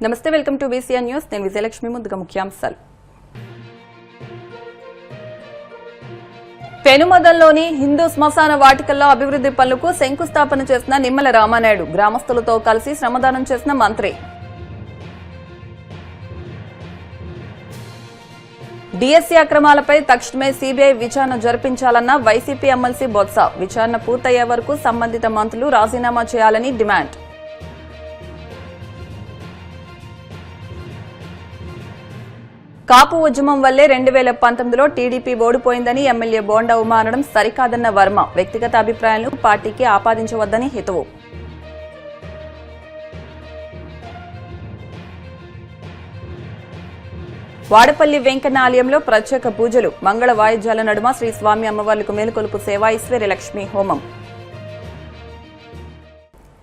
నమస్తే, welcome to BCN news. నేను విజయలక్ష్మి. ముందుగా ముఖ్యాంశాలు. పెనుమదల్లోని హిందూ శ్మశాన వాటికల్లో అభివృద్ధి పనులకు శంకుస్థాపన చేసిన నిమ్మల రామానాయుడు గ్రామస్తులతో కలిసి శ్రమదానం చేసిన మంత్రి. డీఎస్సీ అక్రమాలపై తక్షణమే సీబీఐ విచారణ జరిపించాలన్న వైసీపీ ఎమ్మెల్సీ బొత్స. విచారణ పూర్తయ్యే వరకు సంబంధిత మంత్రులు రాజీనామా చేయాలని డిమాండ్. కాపు ఉద్యమం వల్లే 2019లో టీడీపీ ఓడిపోయిందని ఎమ్మెల్యే బోండా ఉమా అనడం సరికాదన్న వర్మ. వ్యక్తిగత అభిప్రాయాలను పార్టీకి ఆపాదించవద్దని హితవు. వాడపల్లి వెంకన్న ఆలయంలో ప్రత్యేక పూజలు. మంగళ వాయిద్యాల నడుమ శ్రీ స్వామి అమ్మవార్లకు మేలుకొలుపు సేవ, ఐశ్వర్య లక్ష్మి హోమం.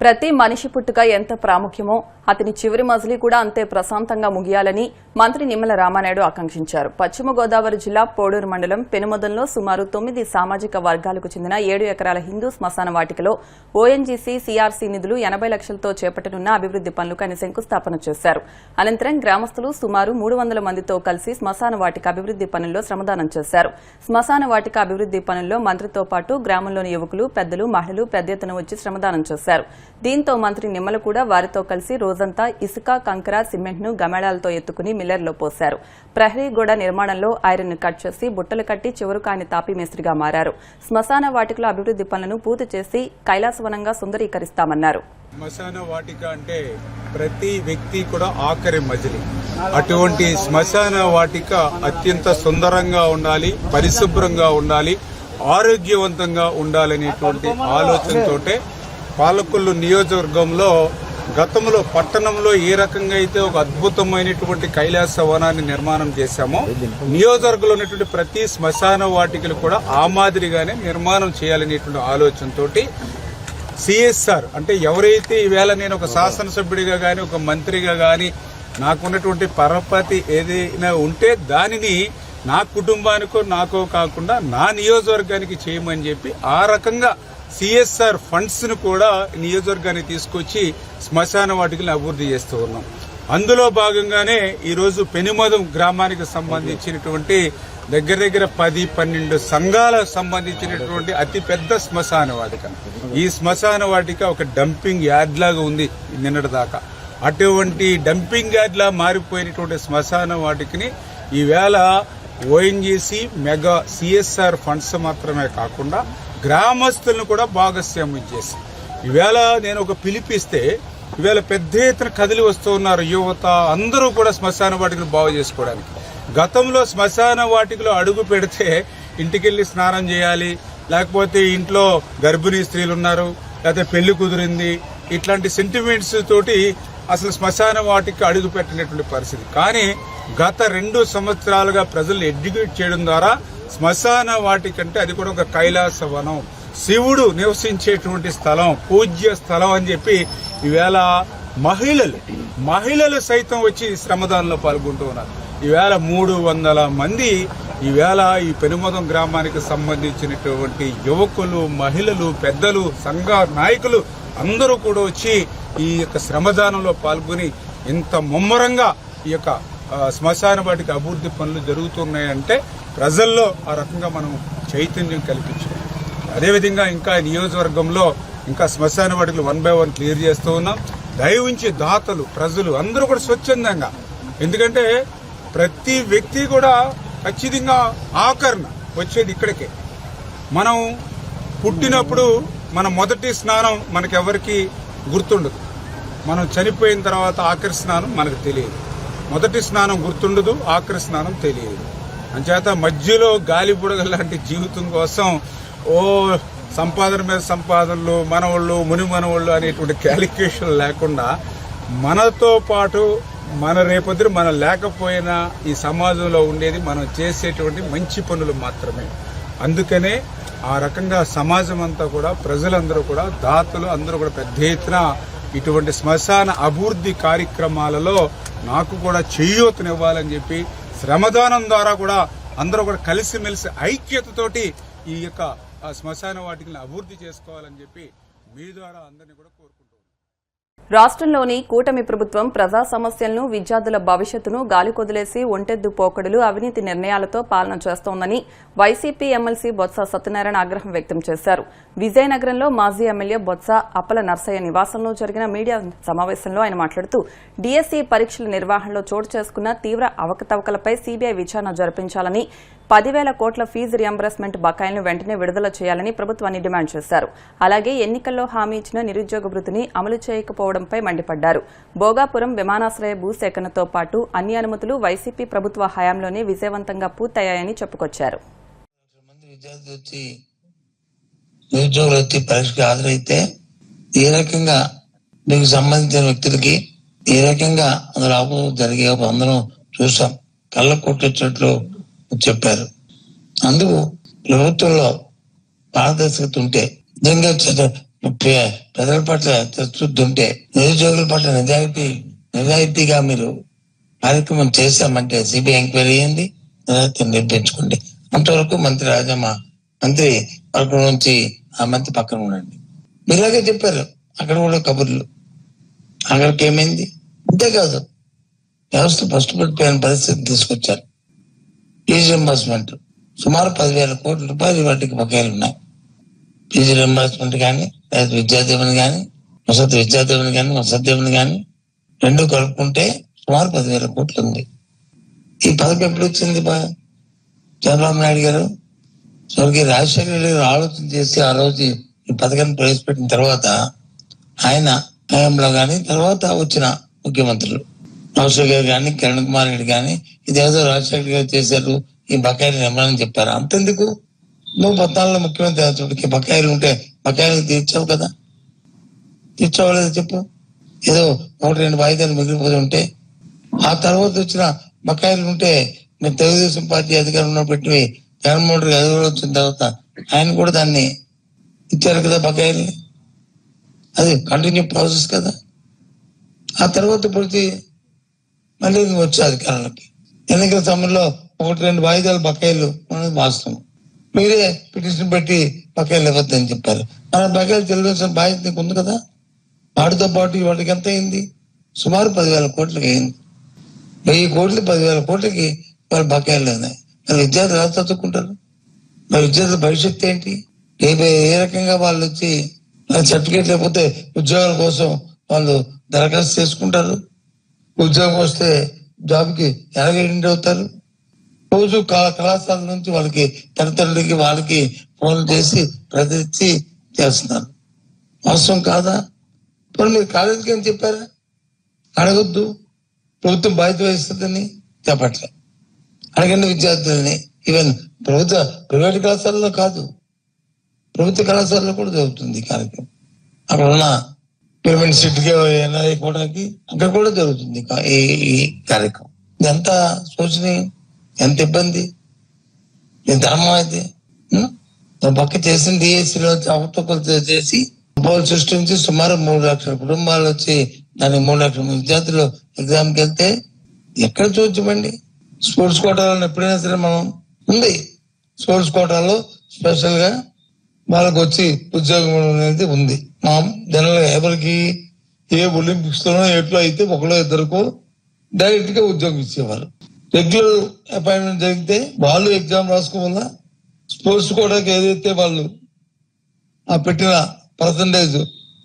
ప్రతి మనిషి పుట్టుక ఎంత ప్రాముఖ్యమో అతని చివరి మజిలీ కూడా అంతే ప్రశాంతంగా ముగియాలని మంత్రి నిమ్మల రామానాయుడు ఆకాంక్షించారు. పశ్చిమ గోదావరి జిల్లా పోడూరు మండలం పెనుమదంలో సుమారు 9 సామాజిక వర్గాలకు చెందిన 7 ఎకరాల హిందూ శ్మశాన వాటికలో ఓఎన్జీసీ సీఆర్సీ నిధులు 80 లక్షలతో చేపట్టనున్న అభివృద్ది పనులకు ఆయన శంకుస్థాపన చేశారు. అనంతరం గ్రామస్తులు సుమారు 300 మందితో కలిసి శ్మశాన వాటిక అభివృద్ది పనుల్లో శ్రమదానం చేశారు. శ్మశాన వాటిక అభివృద్ది పనుల్లో మంత్రితో పాటు గ్రామంలోని యువకులు, పెద్దలు, మహిళలు పెద్ద ఎత్తున వచ్చి శ్రమదానం చేశారు. దీంతో మంత్రి నిమ్మల కూడా వారితో కలిసి రోజంతా ఇసుక, కంకర, సిమెంట్ ను గమేళాలతో ఎత్తుకుని మిల్లర్లో పోశారు. ప్రహరీ గోడ నిర్మాణంలో ఐరన్ ను కట్ చేసి బుట్టలు కట్టి చివరకు ఆయన తాపీ మేస్త్రిగా మారారు. శ్మశాన వాటికలో అభివృద్ది పనులను పూర్తి చేసి కైలాసవనంగా సుందరీకరిస్తామన్నారు. శ్మశాన వాటిక అంటే ప్రతి వ్యక్తి కూడా ఆఖరి మజిలీ. అటువంటి శ్మశాన వాటిక అత్యంత సుందరంగా ఉండాలి, పరిశుభ్రంగా ఉండాలి, ఆరోగ్యవంతంగా ఉండాలనేటువంటి ఆలోచనతోటే పాలకొల్లు నియోజకవర్గంలో గతంలో పట్టణంలో ఏ రకంగా అయితే ఒక అద్భుతమైనటువంటి కైలాస వనాన్ని నిర్మాణం చేశామో నియోజకవర్గంలో ఉన్నటువంటి ప్రతి శ్మశాన వాటికలు కూడా ఆ మాదిరిగానే నిర్మాణం చేయాలనేటువంటి ఆలోచనతోటి సిఎస్ఆర్ అంటే ఎవరైతే ఈవేళ నేను ఒక శాసనసభ్యుడిగా గాని ఒక మంత్రిగా గాని నాకున్నటువంటి పరపతి ఏదైనా ఉంటే దానిని నా కుటుంబానికో నాకో కాకుండా నా నియోజకవర్గానికి చేయమని చెప్పి ఆ రకంగా సిఎస్ఆర్ ఫండ్స్ ను కూడా నియోజకవర్గానికి తీసుకొచ్చి శ్మశాన వాటికలను అభివృద్ధి చేస్తూ ఉన్నాం. అందులో భాగంగానే ఈరోజు పెనుమదం గ్రామానికి సంబంధించినటువంటి దగ్గర 10-12 సంఘాలకు సంబంధించినటువంటి అతిపెద్ద శ్మశాన వాటిక. ఈ శ్మశాన వాటిక ఒక డంపింగ్ యార్డ్ లాగా ఉంది నిన్నటి దాకా. అటువంటి డంపింగ్ యార్డ్ లా మారిపోయినటువంటి శ్మశాన వాటికని ఈవేళ ఓఎన్జీసీ మెగా సిఎస్ఆర్ ఫండ్స్ మాత్రమే కాకుండా గ్రామస్తులను కూడా భాగస్వామ్యం చేసి ఈవేళ నేను ఒక పిలిపిస్తే ఈవేళ పెద్ద ఎత్తున కదిలి వస్తూ ఉన్నారు యువత అందరూ కూడా శ్మశాన వాటికలు బాగు చేసుకోవడానికి. గతంలో శ్మశాన వాటికలో అడుగు పెడితే ఇంటికెళ్లి స్నానం చేయాలి, లేకపోతే ఇంట్లో గర్భిణీ స్త్రీలు ఉన్నారు, లేకపోతే పెళ్లి కుదిరింది, ఇట్లాంటి సెంటిమెంట్స్ తోటి అసలు శ్మశాన వాటికి అడుగు పెట్టినటువంటి పరిస్థితి. కానీ గత 2 సంవత్సరాలుగా ప్రజల్ని ఎడ్యుకేట్ చేయడం ద్వారా శ్మశాన వాటికంటే అది కూడా ఒక కైలాస వనం, శివుడు నివసించేటువంటి స్థలం, పూజ్య స్థలం అని చెప్పి ఈవేళ మహిళలు సైతం వచ్చి శ్రమదానంలో పాల్గొంటూ ఉన్నారు. ఈవేళ 300 మంది ఈవేళ ఈ పెనుమదం గ్రామానికి సంబంధించినటువంటి యువకులు, మహిళలు, పెద్దలు, సంఘ నాయకులు అందరూ కూడా వచ్చి ఈ యొక్క శ్రమదానంలో పాల్గొని ఇంత ముమ్మరంగా ఈ యొక్క శ్మశాన వాటిక అభివృద్ధి పనులు జరుగుతున్నాయంటే ప్రజల్లో ఆ రకంగా మనం చైతన్యం కల్పించాం. అదేవిధంగా ఇంకా నియోజకవర్గంలో ఇంకా శ్మశాన వాటికలు 1 by 1 క్లియర్ చేస్తూ ఉన్నాం. దయవుంచి దాతలు, ప్రజలు అందరూ కూడా స్వచ్ఛందంగా, ఎందుకంటే ప్రతి వ్యక్తి కూడా ఖచ్చితంగా ఆకరణ వచ్చేది ఇక్కడికే. మనం పుట్టినప్పుడు మన మొదటి స్నానం మనకెవరికి గుర్తుండదు, మనం చనిపోయిన తర్వాత ఆఖరి స్నానం మనకు తెలియదు. మొదటి స్నానం గుర్తుండదు, ఆఖరి స్నానం తెలియదు. అంచేత మధ్యలో గాలి బుడగ లాంటి జీవితం కోసం సంపాదన మీద సంపాదనలు, మనవాళ్ళు, ముని మనవాళ్ళు అనేటువంటి క్యాలిక్యులేషన్ లేకుండా మనతో పాటు మన రేపొద్దున మనం లేకపోయినా ఈ సమాజంలో ఉండేది మనం చేసేటువంటి మంచి పనులు మాత్రమే. అందుకనే ఆ రకంగా సమాజం అంతా కూడా, ప్రజలందరూ కూడా, దాతలు అందరూ కూడా పెద్ద ఎత్తున ఇటువంటి శ్మశాన అభివృద్ధి కార్యక్రమాలలో నాకు కూడా చేయూతనివ్వాలని చెప్పి శ్రమదానం ద్వారా కూడా అందరూ కూడా కలిసిమెలిసి ఐక్యతతోటి ఈ యొక్క శ్మశాన వాటికలను అభివృద్ధి చేసుకోవాలని చెప్పి మీ ద్వారా అందరినీ కూడా కోరుకుంటున్నాను. రాష్ట్రంలోని కూటమి ప్రభుత్వం ప్రజా సమస్యలను, విద్యార్థుల భవిష్యత్తును గాలికొదిలేసి ఒంటెద్దు పోకడులు, అవినీతి నిర్ణయాలతో పాలన చేస్తోందని వైసీపీ ఎమ్మెల్సీ బొత్స సత్యనారాయణ ఆగ్రహం వ్యక్తం చేశారు. విజయనగరంలో మాజీ ఎమ్మెల్యే బొత్స అప్పల నర్సయ్య నివాసంలో జరిగిన మీడియా సమావేశంలో ఆయన మాట్లాడుతూ డీఎస్సీ పరీక్షల నిర్వహణలో చోటు చేసుకున్న తీవ్ర అవకతవకలపై సీబీఐ విచారణ జరిపించాలని, 10,000 కోట్ల ఫీజు రియంబర్స్మెంట్ బకాయిలను వెంటనే విడుదల చేయాలని ప్రభుత్వాన్ని డిమాండ్ చేశారు. అలాగే ఎన్నికల్లో హామీ ఇచ్చిన నిరుద్యోగ భృతిని అమలు చేయకపోవడంపై మండిపడ్డారు. భోగాపురం విమానాశ్రయ భూసేకరణతో పాటు అన్ని అనుమతులు వైసీపీ ప్రభుత్వ హయాంలోనే విజయవంతంగా పూర్తయ్యాయని చెప్పుకొచ్చారు. నిరుద్యోగులు వచ్చి పరీక్షకు హాజరైతే ఏ రకంగా మీకు సంబంధించిన వ్యక్తులకి ఏ రకంగా అందులో జరిగే అందరం చూసాం. కళ్ళ కొట్టినట్లు చెప్పారు. అందుకు ప్రభుత్వంలో పారదర్శకత ఉంటే, నిజంగా ప్రజల పట్ల చిత్తశుద్ధి ఉంటే, నిరుద్యోగుల పట్ల నిజాయితీగా మీరు కార్యక్రమం చేశామంటే సిబిఐ ఎంక్వైరీ అయ్యింది, నిజాయితీని నిర్ణయించుకోండి. అంతవరకు మంత్రి వర్గం నుంచి ఆ మంత్రి పక్కన ఉండండి. మీలాగే చెప్పారు అక్కడ కూడా కబుర్లు. అక్కడికి ఏమైంది? అంతేకాదు, వ్యవస్థ ఫస్ట్ పడిపోయిన పరిస్థితి తీసుకొచ్చారు. ఫీజు రింబర్స్మెంట్ సుమారు 10,000 కోట్ల రూపాయలు వాటికి బకాయిలు ఉన్నాయి. ఫీజు రింబర్స్మెంట్ కానీ, లేదా విద్యాదీవెన కానీ, వసతి కానీ రెండు కలుపుకుంటే సుమారు 10,000 కోట్లు ఉంది. ఈ పథకం ఎప్పుడు వచ్చింది? చంద్రబాబు నాయుడు గారు, స్వర్గీయ రాజశేఖర రెడ్డి గారు ఆలోచన చేసి ఆ రోజు ఈ పథకాన్ని ప్రవేశపెట్టిన తర్వాత ఆయన హయాంలో కానీ తర్వాత వచ్చిన ముఖ్యమంత్రులు రాజశేఖర్ గారు కానీ, కిరణ్ కుమార్ రెడ్డి కానీ, ఇదేదో రాజశేఖర్ గారు చేశారు, ఈ బకాయిలు ఇవ్వాలని చెప్పారు. అంతెందుకు, నువ్వు 14 ముఖ్యమంత్రి అతడికి బకాయిలు ఉంటే బకాయిలు తీర్చావు కదా, తీర్చవలేదు చెప్పు. ఏదో 1-2 వాయిదాలు మిగిలిపోతూ ఉంటే ఆ తర్వాత వచ్చిన బకాయిలు ఉంటే మీరు తెలుగుదేశం పార్టీ అధికారంలో పెట్టి జగన్మోహన్ రెడ్డి అధికారంలో వచ్చిన తర్వాత ఆయన కూడా దాన్ని ఇచ్చారు కదా బకాయిల్ని. అది కంటిన్యూ ప్రాసెస్ కదా. ఆ తర్వాత ప్రతి మళ్ళీ వచ్చే అధికారులకి ఎన్నికల సమయంలో 1-2 వాయిదాలు బకాయిలు అనేది వాస్తవం. మీరే పిటిషన్ పెట్టి బకాయిలు ఇవ్వద్దని చెప్పారు. మన బకాయిలు చెల్లించిన బాధ్యత నీకు ఉంది కదా. వాటితో పాటు వాటికి ఎంత అయింది? సుమారు 10,000 కోట్లకి అయింది. 1000 కోట్లు 10,000 కోట్లకి వాళ్ళ బకాయిలు ఉన్నాయి. మరి విద్యార్థులు ఎలా చదువుకుంటారు? మరి విద్యార్థుల భవిష్యత్తు ఏంటి? ఏ రకంగా వాళ్ళు వచ్చి సర్టిఫికేట్ లేకపోతే ఉద్యోగాల కోసం వాళ్ళు దరఖాస్తు చేసుకుంటారు? ఉద్యోగం వస్తే జాబ్కి ఎలాగెండ్ అవుతారు? రోజు కళాశాల నుంచి వాళ్ళకి తల్లిదండ్రులకి వాళ్ళకి ఫోన్లు చేసి ప్రతిచ్చి చేస్తున్నారు. అవసరం కాదా? ఇప్పుడు మీరు కాలేజీకి ఏం చెప్పారా? అడగొద్దు, ప్రభుత్వం బాధ్యత వహిస్తుందని చెప్పట్లే. అడగండి విద్యార్థులని. ఈవెన్ ప్రైవేట్ కళాశాలలో కాదు, ప్రభుత్వ కళాశాలలో కూడా జరుగుతుంది కార్యక్రమం. అక్కడ ఉన్న పేమెంట్ సీట్కి అయిపోవడానికి అక్కడ కూడా జరుగుతుంది ఈ కార్యక్రమం. ఇదంతా శోచనీయం, ఎంత ఇబ్బంది, ఎంత ధర్మం అయితే. పక్క చేసిన డిఎస్సీలో అవతొకలు చేసి సృష్టించి సుమారు 3 లక్షల కుటుంబాలు వచ్చి దానికి 3 లక్షల విద్యార్థులు ఎగ్జామ్కి వెళ్తే ఎక్కడ చూపించమండి? స్పోర్ట్స్ కోటాలో ఎప్పుడైనా సరే మనం ఉంది, స్పోర్ట్స్ కోటాలో స్పెషల్ గా వాళ్ళకి వచ్చి ఉద్యోగం అనేది ఉంది. మా జనరల్ ఎవరికి ఏ ఒలింపిక్స్ లోనో ఎట్లా అయితే ఒకలో ఇద్దరికో డైరెక్ట్ గా ఉద్యోగం ఇచ్చేవారు. రెగ్యులర్ అపాయింట్మెంట్ జరిగితే వాళ్ళు ఎగ్జామ్ రాసుకోవాలా, స్పోర్ట్స్ కోటాకి ఏదైతే వాళ్ళు ఆ పెట్టిన పర్సంటేజ్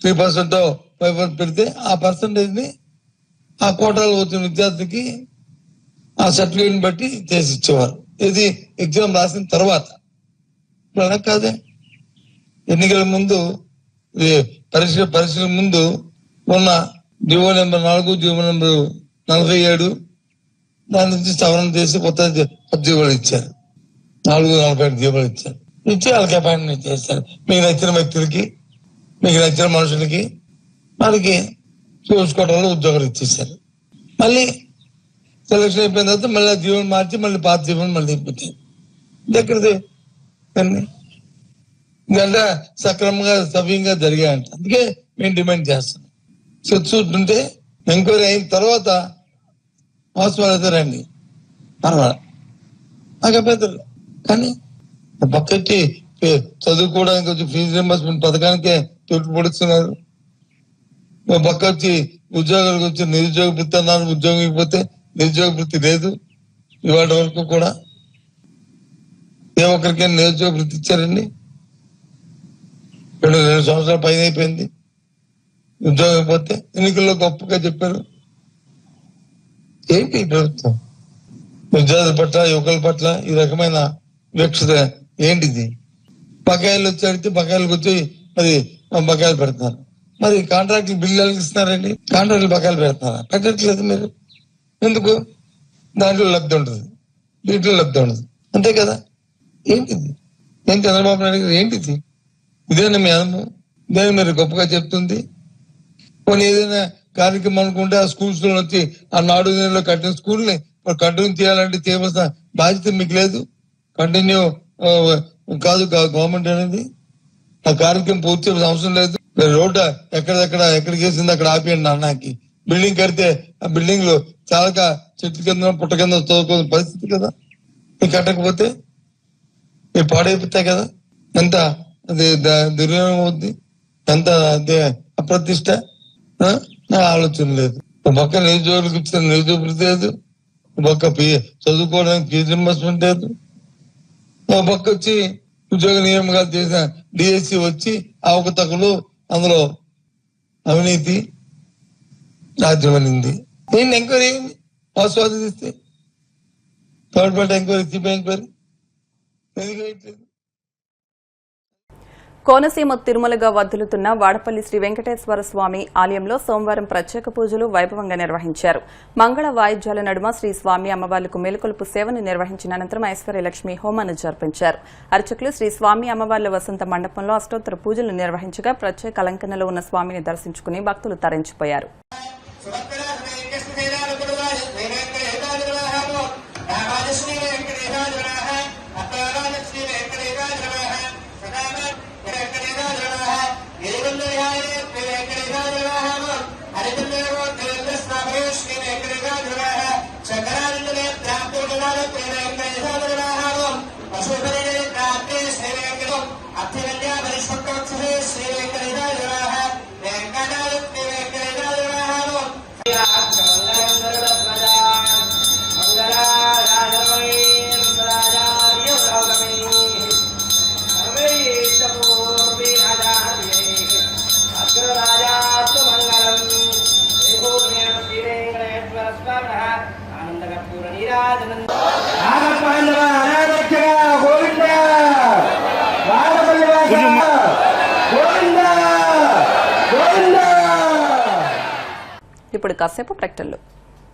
3% 5% పెడితే ఆ పర్సంటేజ్ ని ఆ కోటాలో వచ్చిన విద్యార్థికి ఆ సర్టిఫికేట్ బట్టి చేసి ఇచ్చేవారు. ఇది ఎగ్జామ్ రాసిన తర్వాత. ఇప్పుడు అలా కాదే. ఎన్నికల ముందు పరీక్షల ముందు ఉన్న జీవో నెంబర్ 4, జీవో నెంబర్ 47 దాని నుంచి సవరణ చేసి కొత్త జీవోలు ఇచ్చారు. 447 జీవోలు ఇచ్చారు. ఇచ్చి వాళ్ళకి అపాయింట్మెంట్ చేస్తారు. మీకు నచ్చిన వ్యక్తులకి, మీకు నచ్చిన మనుషులకి వాళ్ళకి చూసుకోవడంలో ఉద్యోగాలు ఇచ్చేసారు. మళ్ళీ సెలక్షన్ అయిపోయిన తర్వాత మళ్ళీ ఆ జీవనం మార్చి మళ్ళీ పాత జీవనం మళ్ళీ ఇప్పించారు. ఎక్కడిది గంట సక్రమంగా సవ్యంగా జరిగాయంట. అందుకే మేము డిమాండ్ చేస్తున్నాం. ఉంటే ఎంక్వైరీ అయిన తర్వాత హాస్పిటల్ అయితే రండి, పర్వాలేదు, నాకు అభ్యంతరం. కానీ పక్కకి చదువుకోవడానికి వచ్చి ఫీజు రింబర్స్మెంట్ పథకానికే తోటి పొడుస్తున్నారు. మా పక్క వచ్చి ఉద్యోగాలకు వచ్చి నిరుద్యోగ వృత్తి అన్నారు, ఉద్యోగం ఇకపోతే నిరుద్యోగ వృత్తి లేదు ఇవాళ వరకు కూడా. ఏ ఒక్కరికైనా నిరుద్యోగ వృత్తి ఇచ్చారండి? 2 సంవత్సరాల పైన అయిపోయింది ఉద్యోగం ఇకపోతే. ఎన్నికల్లో గొప్పగా చెప్పారు. ఏంటి ప్రభుత్వం విద్యార్థుల పట్ల యువకుల పట్ల ఈ రకమైన వివక్షత ఏంటిది? బకాయిలు వచ్చి అడిగితే బకాయిలకు వచ్చి మరి బకాయిలు పెడతారు. మరి కాంట్రాక్టులు బిల్లులు ఇస్తున్నారండి, కాంట్రాక్టులు బకాయిలు పెడతారా? పెట్టట్లేదు మీరు. ఎందుకు? దాంట్లో లబ్ధి ఉంటుంది, దీంట్లో లబ్ధి ఉండదు, అంతే కదా. ఏంటిది? ఏం చంద్రబాబు నాయుడు గారు ఏంటిది? ఇదేనా మీ అనుభవం? ఇదే మీరు గొప్పగా చెప్తుంది. కొన్ని ఏదైనా కార్యక్రమం అనుకుంటే ఆ స్కూల్స్ లో వచ్చి ఆ నాడు నేలలో కట్టిన స్కూల్ని కంటిన్యూ చేయాలంటే చేయవలసిన బాధ్యత మీకు లేదు. కంటిన్యూ కాదు గవర్నమెంట్ అనేది. ఆ కార్యక్రమం పూర్తి చేయాల్సిన అవసరం లేదు. రోడ్డు ఎక్కడికి వేసింది అక్కడ ఆపేయండి అన్నాకి. బిల్డింగ్ కడితే ఆ బిల్డింగ్ లో చాలా చెట్టు కింద పుట్ట కింద చదువుకునే పరిస్థితి కదా. మీకు కట్టకపోతే ఇవి పాడైపోతాయి కదా. ఎంత అది దుర్వినియోగం అవుద్ది, ఎంత అప్రతిష్ట. నా ఆలోచన లేదు. పక్క నిరుద్యోగులకు ఇచ్చిన నిరుద్యోగ వృత్తి లేదు, పక్క చదువుకోవడానికి ఫీజు రింబర్స్మెంట్ లేదు, పక్క వచ్చి ఉద్యోగ నియామకాలు చేసిన డిఎస్సి వచ్చి అవకతవకలు, అందులో అవినీతి రాజ్యమనింది. నేను ఎంక్వైరీ అయింది, ఆస్వాదిస్తే third party enquiry, CBI enquiry ఎందుకు వేయట్లేదు? కోనసీమ తిరుమలగా వర్ధిల్లుతున్న వాడపల్లి శ్రీ వెంకటేశ్వర స్వామి ఆలయంలో సోమవారం ప్రత్యేక పూజలు వైభవంగా నిర్వహించారు. మంగళ వాయిద్యాల నడుమ శ్రీ స్వామి అమ్మవార్లకు మేలుకొలుపు సేవను నిర్వహించిన అనంతరం ఐశ్వర్యలక్ష్మి హోమాన్ని జరిపించారు. అర్చకులు శ్రీ స్వామి అమ్మవార్ల వసంత మండపంలో అష్టోత్తర పూజలు నిర్వహించగా ప్రత్యేక అలంకరణలో ఉన్న స్వామిని దర్శించుకుని భక్తులు తరించిపోయారు. ఇప్పుడు కాసేపు ప్రకటనలు.